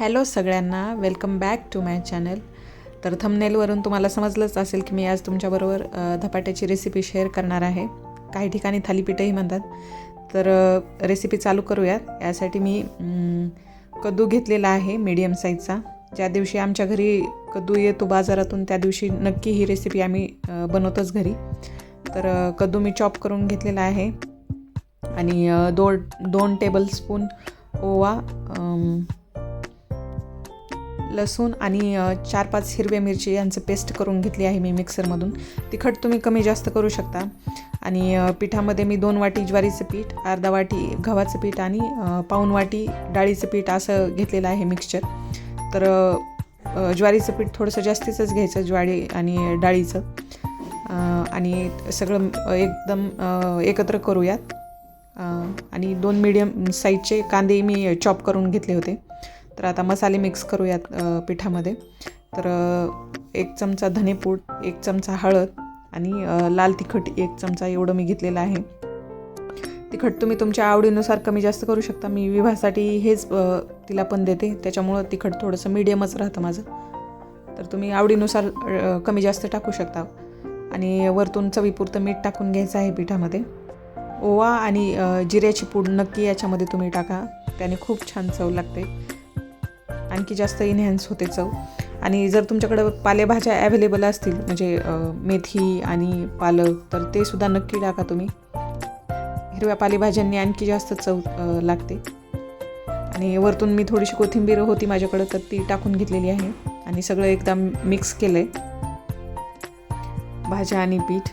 Hello सगळ्यांना, welcome back to my channel. तर थंबनेलवरून तुम्हाला समजलंच असेल की मी आज तुमच्याबरोबर धपाट्याची रेसिपी शेअर करणार आहे. काही ठिकाणी थालीपीठही म्हणतात. तर रेसिपी चालू करूयात. यासाठी मी कद्दू घेतलेला आहे मीडियम साईजचा. ज्या दिवशी आमच्या घरी कद्दू येतो बाजारातून त्या दिवशी नक्की ही रेसिपी आम्ही बनवतोच घरी. तर कद्दू मी चॉप करून घेतलेला आहे आणि 2 टेबलस्पून ओवा, लसूण आणि 4-5 हिरव्या मिरची यांचं पेस्ट करून घेतली आहे मी मिक्सरमधून. तिखट तुम्ही कमी जास्त करू शकता. आणि पिठामध्ये मी 2 वाटी ज्वारीचं पीठ, अर्धा वाटी गव्हाचं पीठ आणि पाऊण वाटी डाळीचं पीठ असं घेतलेलं आहे मिक्सचर. तर ज्वारीचं पीठ थोडंसं जास्तीचंच घ्यायचं, ज्वारी आणि डाळीचं. आणि सगळं एकदम एकत्र करूयात. आणि 2 मीडियम साईजचे कांदे मी चॉप करून घेतले होते. तर आता मसाले मिक्स करूयात पिठामध्ये. तर 1 चमचा धनेपूड, 1 चमचा हळद आणि लाल तिखट 1 चमचा एवढं मी घेतलेलं आहे. तिखट तुम्ही तुमच्या आवडीनुसार कमी जास्त करू शकता. मी विवाहासाठी हेच तिला पण देते, त्याच्यामुळं तिखट थोडंसं मीडियमच राहतं माझं. तर तुम्ही आवडीनुसार कमी जास्त टाकू शकता. आणि वरतून चवीपुरतं मीठ टाकून घ्यायचं आहे पिठामध्ये. ओवा आणि जिऱ्याची पूड नक्की याच्यामध्ये तुम्ही टाका, त्याने खूप छान चव लागते, आणखी जास्त इन्हॅन्स होते चव. आणि जर तुमच्याकडं पालेभाज्या ॲव्हेलेबल असतील म्हणजे मेथी आणि पालक, तर ते सुद्धा नक्की टाका तुम्ही. हिरव्या पालेभाज्यांनी आणखी जास्त चव लागते. आणि वरतून मी थोडीशी कोथिंबीर होती माझ्याकडं, तर ती टाकून घेतलेली आहे. आणि सगळं एकदम मिक्स केलं आहे, भाज्या आणि पीठ.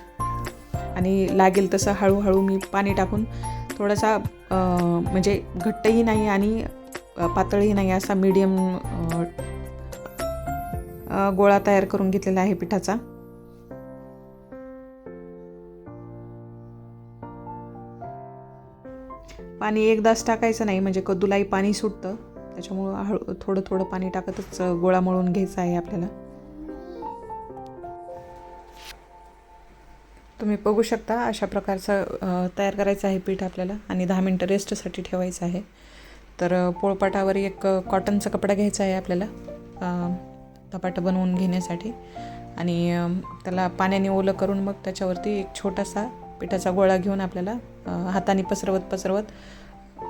आणि लागेल तसं हळूहळू मी पाणी टाकून थोडासा म्हणजे घट्टही नाही आणि पातळही नाही असा मीडियम गोळा तयार करून घेतलेला आहे पिठाचा. पाणी एकदाच टाकायचं नाही, म्हणजे कद्दूलाही पाणी सुटतं. त्याच्यामुळं थोडं थोडं पाणी टाकतच गोळा मळून घ्यायचा आहे आपल्याला. तुम्ही बघू शकता अशा प्रकारचं तयार करायचं आहे पीठ आपल्याला. आणि 10 मिनटं रेस्टसाठी ठेवायचं आहे. तर पोळपाटावर एक कॉटनचा कपडा घ्यायचा आहे आपल्याला धपाटं बनवून घेण्यासाठी. आणि त्याला पाण्याने ओलं करून मग त्याच्यावरती एक छोटासा पिठाचा गोळा घेऊन आपल्याला हाताने पसरवत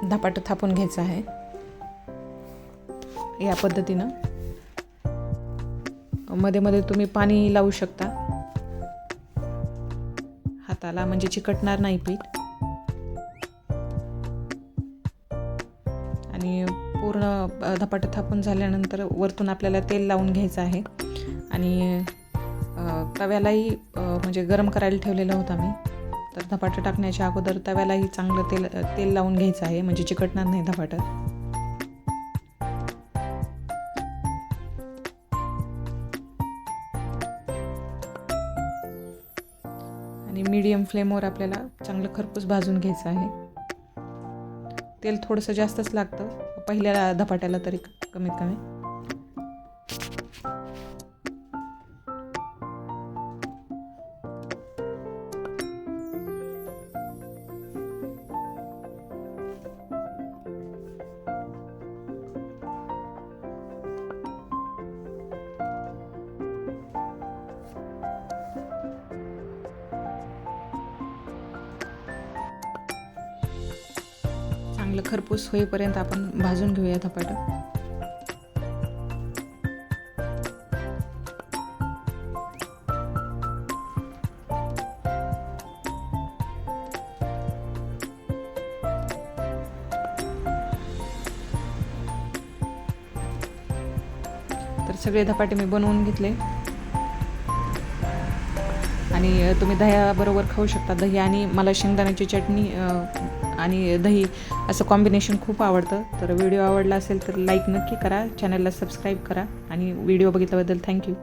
धपाटं थापून घ्यायचं आहे या पद्धतीनं. मध्ये मध्ये तुम्ही पाणी लावू शकता हाताला, म्हणजे चिकटणार नाही पीठ. आणि पूर्ण धपाटं थापून झाल्यानंतर वरतून आपल्याला तेल लावून घ्यायचं आहे. आणि तव्यालाही म्हणजे गरम करायला ठेवलेला होता मी. तर धपाटं टाकण्याच्या अगोदर तव्यालाही चांगलं तेल लावून घ्यायचं आहे, म्हणजे चिकटणार नाही धपाटं. आणि मीडियम फ्लेमवर आपल्याला चांगलं खरपूस भाजून घ्यायचं आहे. तेल थोडंसं जास्तच लागतं पहिल्या धपाट्याला तरी कमीत कमी. चांगलं खरपूस होईपर्यंत आपण भाजून घेऊया धपाटं. तर सगळे धपाटे मी बनवून घेतले. आणि तुम्ही दह्याबरोबर खाऊ शकता. दही आणि मला शेंगदाण्याची चटणी आणि दही असं कॉम्बिनेशन खूप आवडतं. तर व्हिडिओ आवडला असेल तर लाईक नक्की करा, चॅनलला सबस्क्राईब करा. आणि व्हिडिओ बघितल्याबद्दल थँक्यू.